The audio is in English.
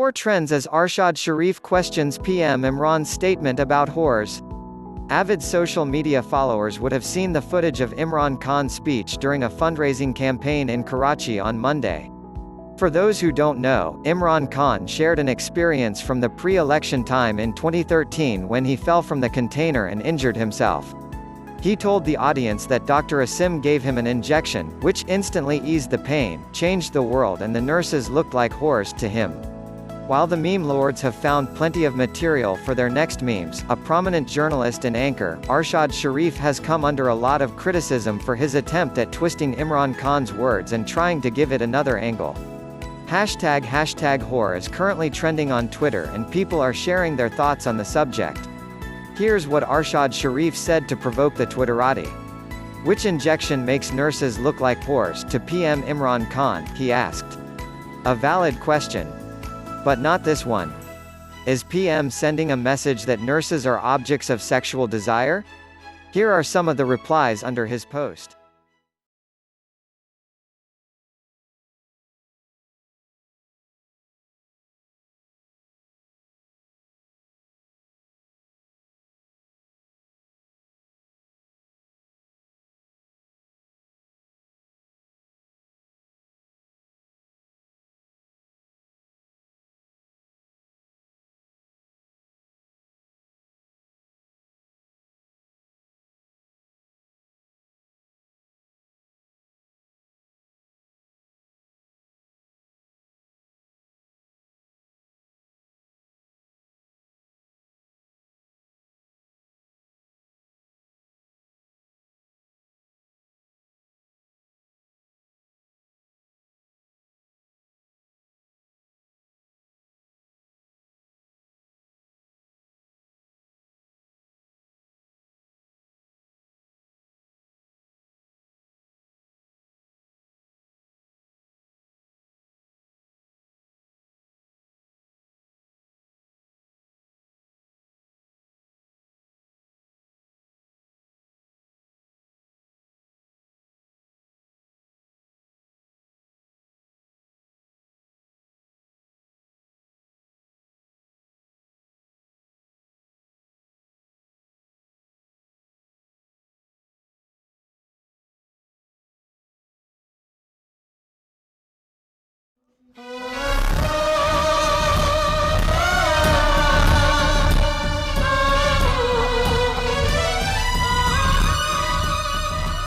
More trends as Arshad Sharif questions PM Imran's statement about Hoors. Avid social media followers would have seen the footage of Imran Khan's speech during a fundraising campaign in Karachi on Monday. For those who don't know, Imran Khan shared an experience from the pre-election time in 2013 when he fell from the container and injured himself. He told the audience that Dr. Asim gave him an injection, which instantly eased the pain, changed the world, and the nurses looked like Hoors to him. While the meme lords have found plenty of material for their next memes, a prominent journalist and anchor, Arshad Sharif has come under a lot of criticism for his attempt at twisting Imran Khan's words and trying to give it another angle. #hashtag Hoor is currently trending on Twitter and people are sharing their thoughts on the subject. Here's what Arshad Sharif said to provoke the Twitterati. Which injection makes nurses look like Hoors to PM Imran Khan, he asked. A valid question. But not this one. Is PM sending a message that nurses are objects of sexual desire? Here are some of the replies under his post.